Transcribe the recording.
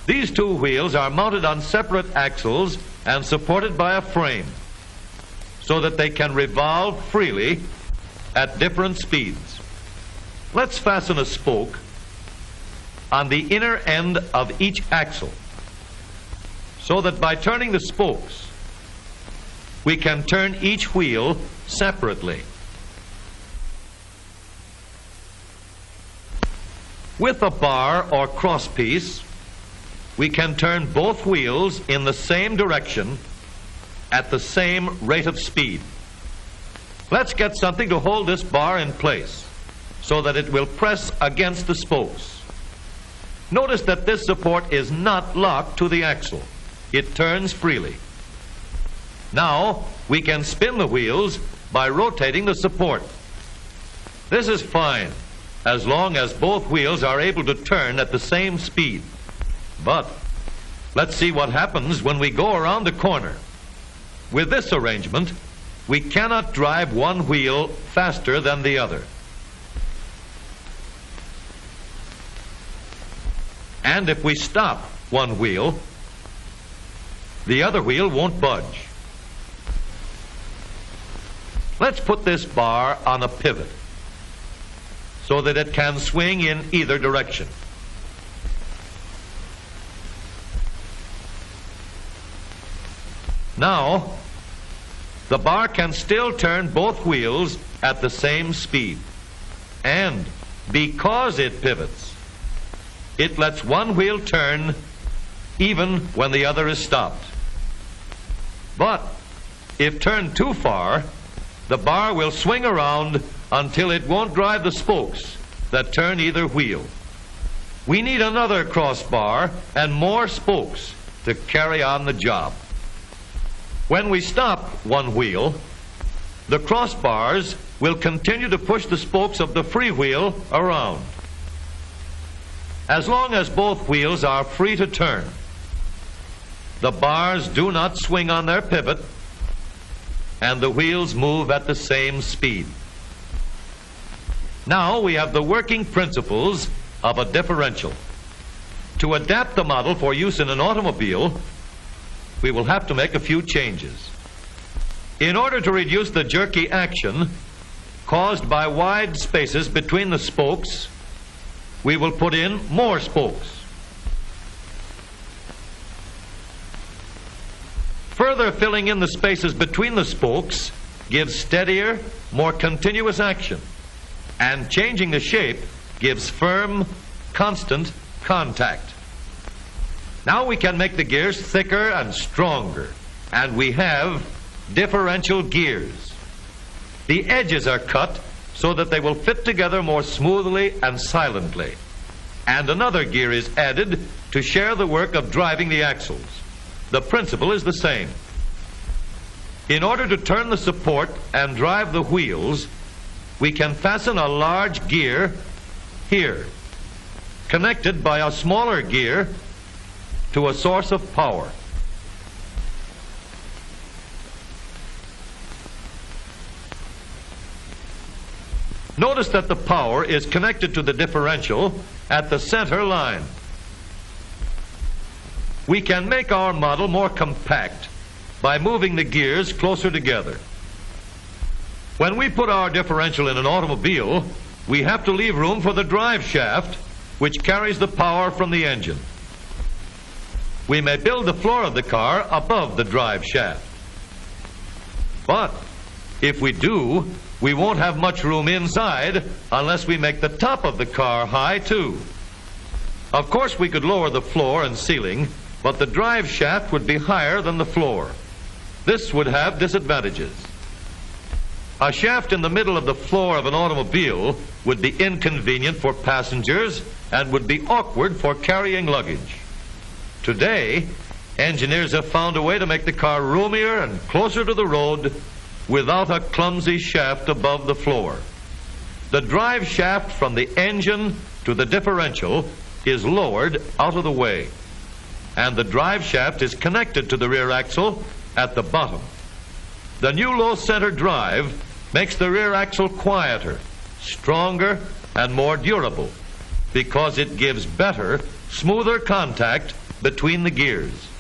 These two wheels are mounted on separate axles and supported by a frame so that they can revolve freely at different speeds. Let's fasten a spoke on the inner end of each axle so that by turning the spokes, we can turn each wheel separately. With a bar or crosspiece, we can turn both wheels in the same direction at the same rate of speed. Let's get something to hold this bar in place so that it will press against the spokes. Notice that this support is not locked to the axle. It turns freely. Now we can spin the wheels by rotating the support. This is fine as long as both wheels are able to turn at the same speed. But let's see what happens when we go around the corner. With this arrangement, we cannot drive one wheel faster than the other. And if we stop one wheel, the other wheel won't budge. Let's put this bar on a pivot so that it can swing in either direction. Now, the bar can still turn both wheels at the same speed. And because it pivots, it lets one wheel turn even when the other is stopped. But if turned too far, the bar will swing around until it won't drive the spokes that turn either wheel. We need another crossbar and more spokes to carry on the job. When we stop one wheel, the crossbars will continue to push the spokes of the free wheel around. As long as both wheels are free to turn, the bars do not swing on their pivot, and the wheels move at the same speed. Now we have the working principles of a differential. To adapt the model for use in an automobile, we will have to make a few changes. In order to reduce the jerky action caused by wide spaces between the spokes, we will put in more spokes. Further filling in the spaces between the spokes gives steadier, more continuous action, and changing the shape gives firm, constant contact. Now we can make the gears thicker and stronger, and we have differential gears. The edges are cut so that they will fit together more smoothly and silently, and another gear is added to share the work of driving the axles. The principle is the same. In order to turn the support and drive the wheels, we can fasten a large gear here, connected by a smaller gear to a source of power. Notice that the power is connected to the differential at the center line. We can make our model more compact by moving the gears closer together. When we put our differential in an automobile, we have to leave room for the drive shaft, which carries the power from the engine. We may build the floor of the car above the drive shaft. But if we do, we won't have much room inside unless we make the top of the car high too. Of course, we could lower the floor and ceiling, but the drive shaft would be higher than the floor. This would have disadvantages. A shaft in the middle of the floor of an automobile would be inconvenient for passengers and would be awkward for carrying luggage. Today, engineers have found a way to make the car roomier and closer to the road without a clumsy shaft above the floor. The drive shaft from the engine to the differential is lowered out of the way, and the drive shaft is connected to the rear axle at the bottom. The new low center drive makes the rear axle quieter, stronger, and more durable because it gives better, smoother contact between the gears.